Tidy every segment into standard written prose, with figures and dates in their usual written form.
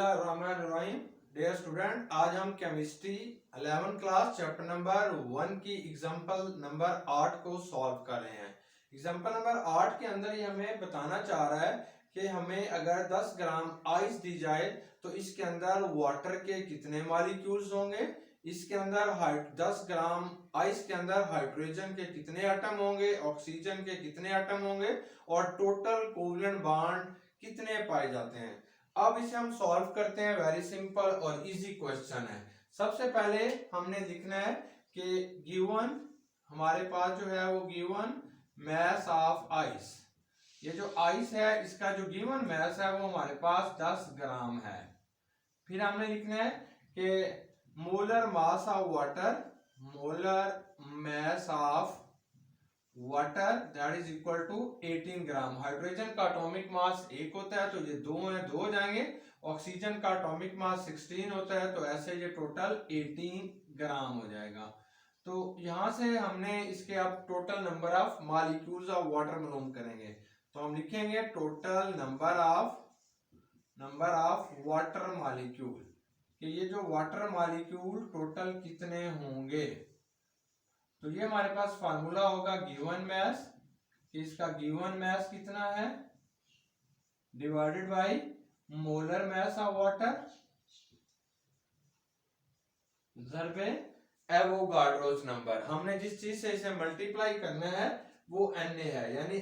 बिस्मिल्लाहिर्रहमानिर्रहीम। Dear student, आज हम केमिस्ट्री 11 क्लास चैप्टर नंबर 1 की एग्जांपल नंबर 8 को सॉल्व कर रहे हैं। एग्जांपल नंबर 8 के अंदर ये हमें बताना चाह रहा है कि हमें अगर 10 ग्राम आइस दी जाए तो इसके अंदर वाटर के कितने मॉलिक्यूल्स होंगे, इसके अंदर 10 ग्राम आइस के अंदर हाइड्रोजन के कितने एटम होंगे, ऑक्सीजन के कितने एटम होंगे और टोटल कोवलेंट बॉन्ड कितने पाए जाते हैं। अब इसे हम सॉल्व करते हैं। वेरी सिंपल और इजी क्वेश्चन है। सबसे पहले हमने लिखना है कि गिवन हमारे पास जो है वो गिवन मैस ऑफ आइस, ये जो आइस है इसका जो गिवन मैस है वो हमारे पास 10 ग्राम है। फिर हमने लिखना है कि molar mass of water, molar mass of water that is equal to 18 gram. Hydrogen का एटॉमिक मास 1 होता है तो ये 2 है, 2 हो जाएंगे। ऑक्सीजन का एटॉमिक मास 16 होता है तो ऐसे ये टोटल 18 ग्राम हो जाएगा। तो यहां से हमने इसके अब total number of molecules of water मालूम करेंगे। तो हम लिखेंगे total number of water molecule, कि ये जो वाटर मॉलिक्यूल टोटल कितने होंगे। तो ये हमारे पास फार्मूला होगा गिवन मैस, कि इसका गिवन मैस कितना है divided by molar mass of water ज़रबे एवोगाड्रोस नंबर। हमने जिस चीज से इसे मल्टीप्लाई करना है वो Na है, यानी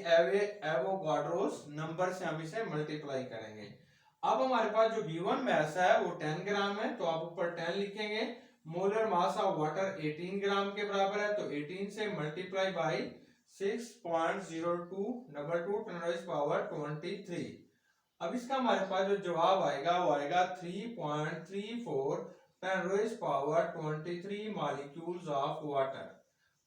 एवोगाड्रोस नंबर से हम इसे मल्टीप्लाई करेंगे। अब हमारे पास जो गिवन मैस है वो 10 ग्राम है तो आप ऊपर 10 लिखेंगे। मोलर मास ऑफ वाटर 18 ग्राम के बराबर है तो 18 से मल्टीप्लाई बाय 6.02 डबल टू 10⁻23। अब इसका हमारे पास जो जवाब आएगा वो आएगा 3.34 10⁻23 मॉलिक्यूल्स ऑफ वाटर।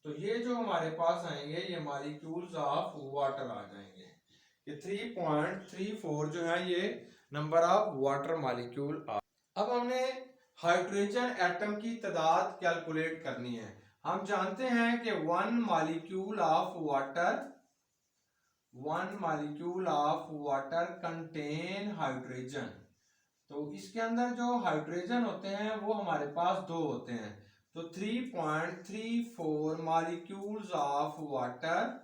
तो ये जो हमारे पास आएंगे ये मॉलिक्यूल्स ऑफ वाटर आ जाएंगे। ये 3.34 जो है ये नंबर ऑफ वाटर मॉलिक्यूल। अब हमने हाइड्रोजन एटम की तादाद कैलकुलेट करनी है। हम जानते हैं कि 1 molecule of water contain hydrogen. तो इसके अंदर जो हाइड्रोजन होते हैं वो हमारे पास 2 होते हैं। तो 3.34 molecules of water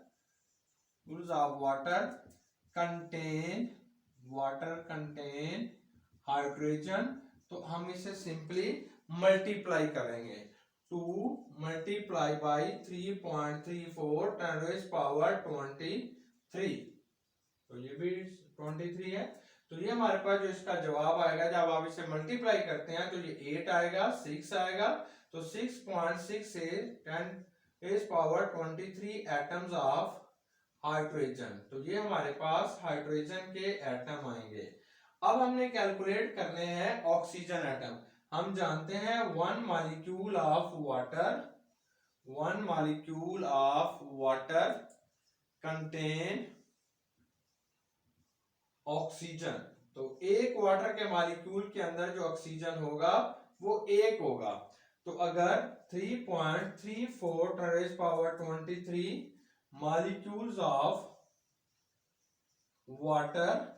contain hydrogen. तो हम इसे सिंपली मल्टीप्लाई करेंगे। 2 मल्टीप्लाई बाई 3.34 10⁻23। तो ये भी 23 है। तो ये हमारे पास जो इसका जवाब आएगा जब आप इसे मल्टीप्लाई करते हैं तो ये 8 आएगा, 6 आएगा। तो 6.6 से 10⁻23 एटम्स ऑफ हाइड्रोजन। तो ये हमारे पास हाइड्रोजन के एटम आएंगे। अब हमने कैलकुलेट करने हैं ऑक्सीजन एटम। हम जानते हैं 1 molecule of water contain oxygen. तो एक वाटर के मॉलिक्यूल के अंदर जो ऑक्सीजन होगा वो 1 होगा। तो अगर 3.34 10⁻23 molecules of water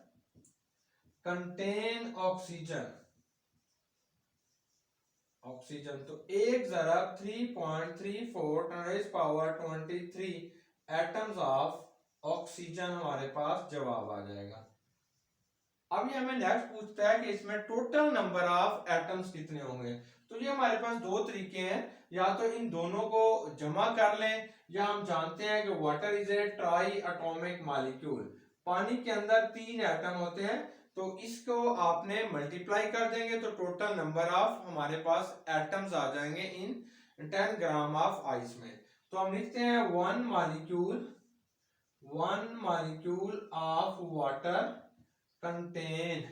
contain oxygen, तो 1 ज़रब 3.34 10⁻23 एटम्स ऑफ ऑक्सीजन हमारे पास जवाब आ जाएगा। अब ये हमें नेक्स्ट पूछता है कि इसमें टोटल नंबर ऑफ एटम्स कितने होंगे। तो ये हमारे पास 2 तरीके हैं, या तो इन दोनों को जमा कर लें, या हम जानते हैं कि water is a try atomic molecule, पानी के अंदर 3 एटम होते हैं। तो इसको आपने मल्टीप्लाई कर देंगे तो टोटल नंबर ऑफ हमारे पास एटम्स आ जाएंगे इन 10 ग्राम ऑफ आइस में। तो हम लिखते हैं 1 molecule of water contain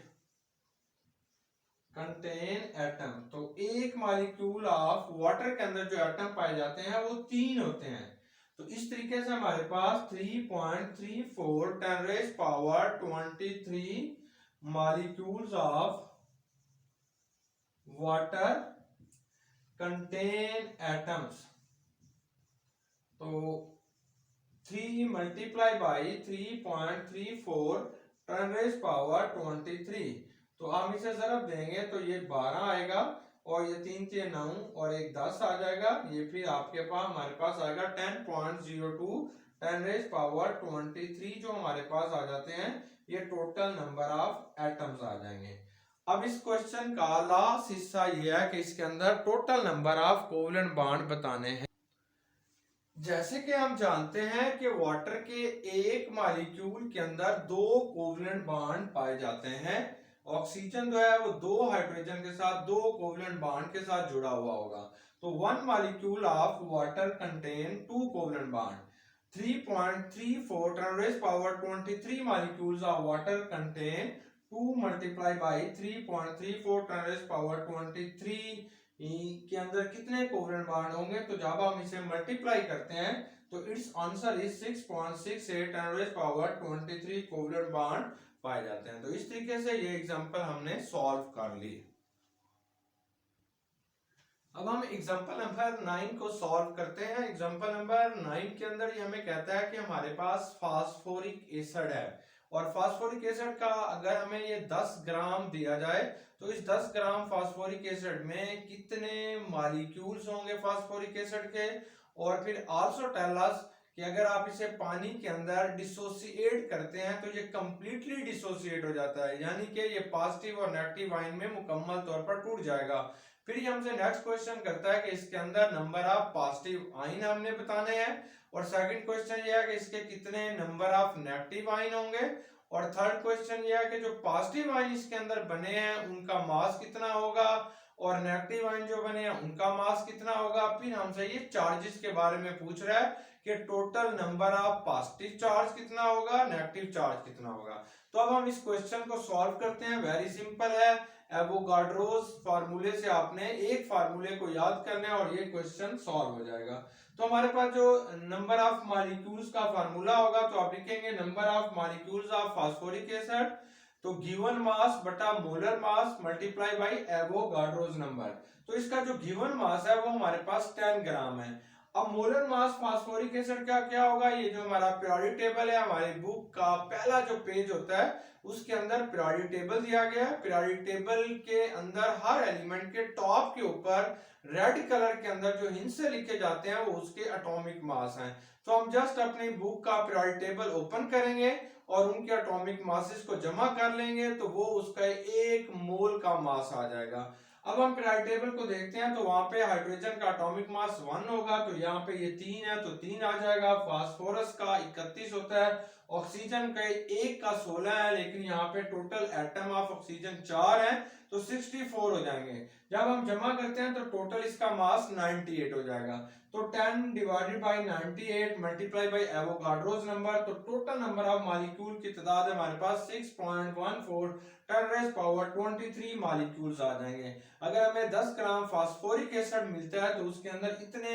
atom. तो एक मॉलिक्यूल ऑफ वाटर के अंदर जो एटम पाए जाते हैं वो 3 होते हैं। तो इस तरीके से हमारे पास 3.34 10⁻23 molecules of water contain atoms. तो 3 मल्टीप्लाई बाई 3.34 10⁻23। तो हम इसे ज़रब देंगे तो ये 12 आएगा और ये 3 से 9 और एक 10 आ जाएगा। ये फिर आपके पास हमारे पास आएगा 10.02 10 रेज पावर 23 जो हमारे पास आ जाते हैं। ये टोटल नंबर ऑफ एटम्स आ जाएंगे। अब इस क्वेश्चन का लास्ट हिस्सा ये है कि इसके अंदर total number of covalent bond बताने हैं। जैसे कि हम जानते हैं कि वाटर के एक मॉलिक्यूल के अंदर 2 कोवलेंट बॉन्ड पाए जाते हैं। ऑक्सीजन जो है वो 2 हाइड्रोजन के साथ 2 कोवलेंट बॉन्ड के साथ जुड़ा हुआ होगा। तो 1 molecule of water contain 2 covalent bond. 3.34 10 raised power 23 molecules of water contain 2 multiplied by 3.34 10 raised power 23 के अंदर कितने कोवलेंट बॉन्ड होंगे। तो जब हम इसे मल्टीप्लाई करते हैं तो it's answer is 6.68 10 raised power 23 covalent bond पाए जाते हैं। तो इस तरीके से ये एग्जांपल हमने सॉल्व कर ली। अब हम एग्जांपल नंबर 9 को सॉल्व करते हैं। एग्जांपल नंबर 9 के अंदर ये हमें कहता है कि हमारे पास फास्फोरिक एसिड है और फास्फोरिक एसिड का अगर हमें ये 10 ग्राम दिया जाए तो इस 10 ग्राम फास्फोरिक एसिड में कितने मॉलिक्यूल्स होंगे फास्फोरिक एसिड के। और फिर आल्सो टेल अस कि अगर आप इसे पानी के अंदर डिसोसिएट करते हैं तो ये कंप्लीटली डिसोसिएट हो जाता है, यानी कि ये पॉजिटिव और नेगेटिव आयन में मुकम्मल तौर पर टूट जाएगा। फिर ये हमसे नेक्स्ट क्वेश्चन करता है कि इसके अंदर नंबर ऑफ पॉजिटिव आयन हमने बताने हैं और सेकंड क्वेश्चन ये है कि इसके कितने नंबर ऑफ नेगेटिव आयन होंगे और थर्ड क्वेश्चन ये है कि जो पॉजिटिव आयन इसके अंदर बने हैं उनका मास कितना होगा और नेगेटिव आयन जो बने हैं उनका मास कितना होगा। फिर हमसे ये चार्जेस के बारे में पूछ रहा है कि total number of positive charge कितना होगा, नेगेटिव चार्ज कितना होगा। तो अब हम इस क्वेश्चन को सॉल्व करते हैं। वेरी सिंपल है। एवोगाड्रोस फार्मूले से आपने एक फार्मूले को याद करना है और ये क्वेश्चन सॉल्व हो जाएगा। तो हमारे पास जो नंबर ऑफ मॉलिक्यूल्स का फार्मूला होगा तो आप लिखेंगे number of molecules of phosphoric acid तो गिवन मास बटा molar mass multiply by Avogadro's number. तो इसका जो गिवन मास है वो हमारे पास 10 ग्राम है। अब मोलर मास फास्फोरिक एसिड का क्या होगा, ये जो हमारा पीरियोडिक टेबल है हमारी बुक का पहला जो पेज होता है उसके अंदर पीरियोडिक टेबल दिया गया है। पीरियोडिक टेबल के अंदर हर एलिमेंट के टॉप के ऊपर रेड कलर के अंदर जो हिस्से लिखे जाते हैं वो उसके एटॉमिक मास हैं। तो हम जस्ट अपनी बुक का पीरियोडिक टेबल ओपन करेंगे और उनके एटॉमिक मासेस को जमा कर लेंगे तो वो उसका 1 मोल का मास आ जाएगा। अब हम पीरियोडिक टेबल को देखते हैं तो वहां पे हाइड्रोजन का एटॉमिक मास 1 होगा तो यहाँ पे ये 3 है तो 3 आ जाएगा। फास्फोरस का 31 होता है, ऑक्सीजन का 1 का 16 है, लेकिन यहाँ पे टोटल एटम ऑफ ऑक्सीजन 4 है तो 64 हो जाएंगे। जब हम जमा करते हैं तो टोटल इसका मास 98 हो जाएगा। तो 10 divided by 98 multiply by Avogadro's number तो टोटल नंबर ऑफ मॉलिक्यूल की तादाद हमारे पास 6.14 10 रेज़ पावर 23 मॉलिक्यूल्स आ जाएंगे। अगर हमें 10 ग्राम फास्फोरिक एसिड मिलता है तो उसके अंदर इतने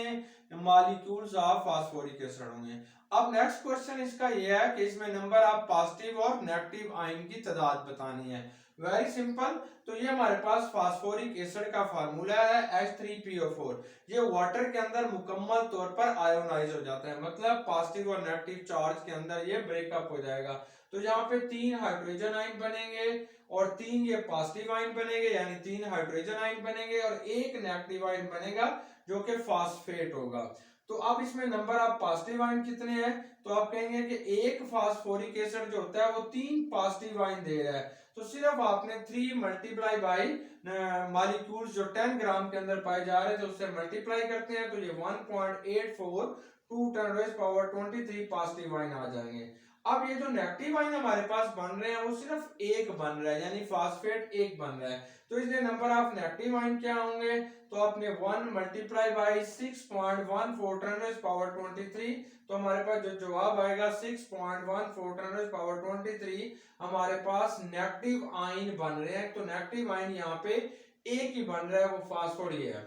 मॉलिक्यूल्स ऑफ फास्फोरिक एसिड होंगे। अब नेक्स्ट क्वेश्चन इसका यह है कि इसमें नंबर ऑफ पॉजिटिव और नेगेटिव आयन की तादाद बतानी है। Very simple. तो ये हमारे पास फास्फोरिक एसिड का फार्मूला है H3PO4। ये वाटर के अंदर मुकम्मल तौर पर आयोनाइज हो जाता है, मतलब पॉजिटिव और नेगेटिव चार्ज के अंदर ये ब्रेकअप हो जाएगा। तो यहाँ पे 3 हाइड्रोजन आयन बनेंगे और 3 ये पॉजिटिव आयन बनेंगे, यानी 3 हाइड्रोजन आयन बनेंगे और 1 नेगेटिव आयन बनेगा जो कि फास्फेट होगा। तो अब इसमें नंबर ऑफ पॉजिटिव आयन कितने हैं, तो आप कहेंगे कि एक फास्फोरिक एसिड जो होता है वो 3 पॉजिटिव आयन दे रहा है। तो सिर्फ आपने 3 मल्टीप्लाई बाई मॉलिक्यूल्स जो 10 ग्राम के अंदर पाए जा रहे थे उससे मल्टीप्लाई करते हैं तो ये 1.84 2 10 रेज़ पावर 23 पॉजिटिव आयन आ जाएंगे। अब ये जो नेगेटिव आयन हमारे पास बन रहे हैं वो सिर्फ एक बन रहा है, यानी फास्फेट एक बन रहा है। तो इसलिए नंबर ऑफ नेगेटिव आयन क्या होंगे, तो आपने 1 मल्टीप्लाई बाई 6.14 10 रेज़ पावर 23 तो हमारे पास जो जवाब आएगा 6.14 10 रेज़ पावर 23 हमारे पास नेगेटिव आयन बन रहे हैं। तो नेगेटिव आयन यहाँ पे एक ही बन रहा है, वो फास्फोर ही है।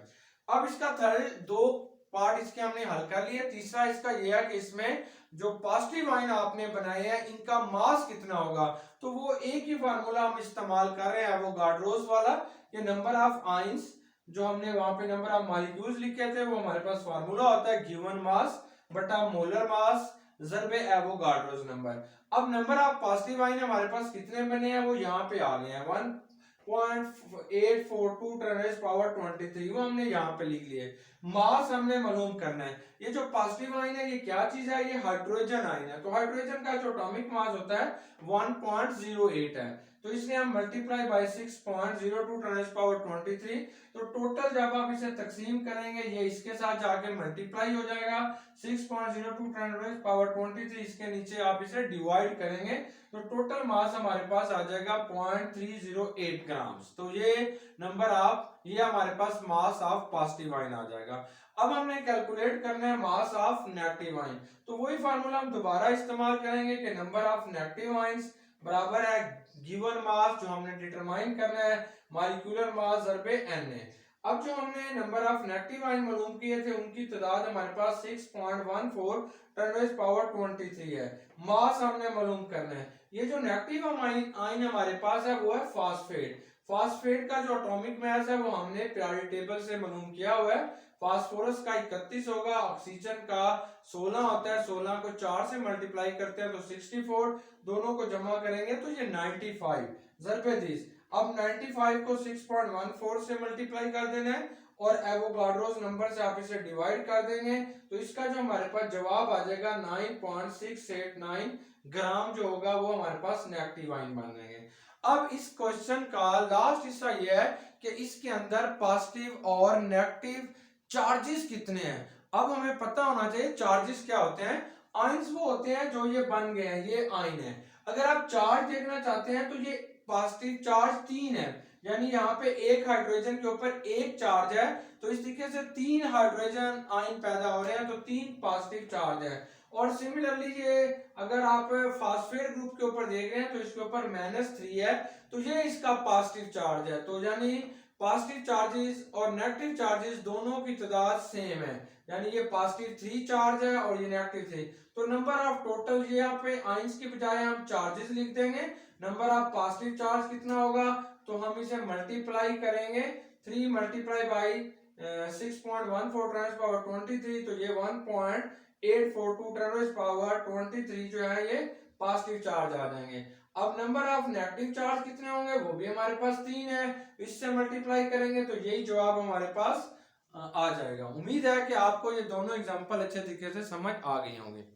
अब इसका थर्ड 2 पार्ट इसके हमने हल कर लिए। तीसरा इसका यह है कि इसमें जो पॉजिटिव आयन आपने बनाए हैं इनका मास कितना होगा, तो वो एक ही फार्मूला हम इस्तेमाल कर रहे हैं एवोगाड्रोस वाला। ये नंबर ऑफ आयंस जो हमने वहां पे नंबर ऑफ मॉलिक्यूल्स लिखे थे वो हमारे पास फार्मूला होता है गिवन मास बटा मोलर मास ज़रबे एवोगाड्रोस नंबर। अब नंबर ऑफ पॉजिटिव आयन हमारे पास कितने बने हैं वो यहाँ पे आ गए हैं 1 0.842 10⁻23 वो हमने यहाँ पे लिख लिए। मास हमने मालूम करना है। ये जो पॉजिटिव आयन है ये क्या चीज है, ये हाइड्रोजन आयन है। तो हाइड्रोजन का जो एटॉमिक मास होता है 1.08 है, तो इसलिए हम मल्टीप्लाई बाय 6.02 10⁻23, तो टोटल जब आप इसे तकसीम करेंगे ये इसके साथ जाके मल्टीप्लाई हो जाएगा 6.02 10⁻23, इसके नीचे आप इसे डिवाइड करेंगे तो टोटल मास हमारे पास आ जाएगा 0.308 ग्राम। तो ये नंबर ये हमारे पास मास ऑफ पॉजिटिव आयन आ जाएगा। अब हमने कैलकुलेट करना है मास ऑफ नेगेटिव आयन, तो वही फार्मूला हम दोबारा इस्तेमाल करेंगे कि नंबर ऑफ नेगेटिव आयंस बराबर है गिवन मास जो हमने डिटरमाइन करना है मॉलिक्यूलर मास ज़रबे n है। अब जो हमने नंबर ऑफ नेगेटिव आयन मालूम किए थे उनकी तादाद हमारे पास 6.14 10⁻23 है। मास हमने मालूम करना है। ये जो नेगेटिव आयन हमारे पास है वो है फास्फेट। फास्फेट का जो एटॉमिक मास है वो हमने पीरियोडिक टेबल से मालूम किया हुआ है। फास्फोरस का 31 होगा, ऑक्सीजन का 16 होता है, 16 को 4 से मल्टीप्लाई करते हैं तो 64, दोनों को जमा करेंगे तो ये 95 ज़रबे 10। अब 95 को 6.14 से मल्टीप्लाई कर देना है और एवोगाड्रोस नंबर से आप इसे डिवाइड कर देंगे तो इसका जो हमारे पास जवाब आ जाएगा 9.689 ग्राम जो होगा वो हमारे पास नेगेटिव आयन बन जाएंगे। अब इस क्वेश्चन का लास्ट हिस्सा यह है कि इसके अंदर पॉजिटिव और नेगेटिव चार्जेस कितने हैं। अब हमें पता होना चाहिए चार्जेस क्या होते हैं। आयंस वो होते हैं जो ये बन गए हैं, ये आयन है। अगर आप चार्ज देखना चाहते हैं तो ये पॉजिटिव चार्ज 3 है, यानी यहाँ पे एक हाइड्रोजन के ऊपर एक चार्ज है, तो इस तरीके से 3 हाइड्रोजन आयन पैदा हो रहे हैं, तो 3 पॉजिटिव चार्ज है। और सिमिलरली ये अगर आप फास्फेट ग्रुप के ऊपर देख रहे हैं तो इसके ऊपर -3 है, तो ये इसका पॉजिटिव चार्ज है। तो यानी पॉजिटिव चार्जेस और नेगेटिव चार्जेस दोनों की तादाद सेम है, यानी ये पॉजिटिव 3 चार्ज है और ये नेगेटिव 3। तो नंबर ऑफ टोटल ये यहाँ पे आयंस की बजाय हम चार्जेस लिख देंगे। नंबर ऑफ पॉजिटिव चार्ज कितना होगा तो हम इसे मल्टीप्लाई करेंगे 3 मल्टीप्लाई बाई 6.14 10⁻23, तो ये 1.842 10⁻23 जो है ये पॉजिटिव चार्ज आ जाएंगे। अब नंबर ऑफ नेगेटिव चार्ज कितने होंगे वो भी हमारे पास 3 है, इससे मल्टीप्लाई करेंगे तो यही जवाब हमारे पास आ जाएगा। उम्मीद है कि आपको ये दोनों एग्जांपल अच्छे तरीके से समझ आ गए होंगे।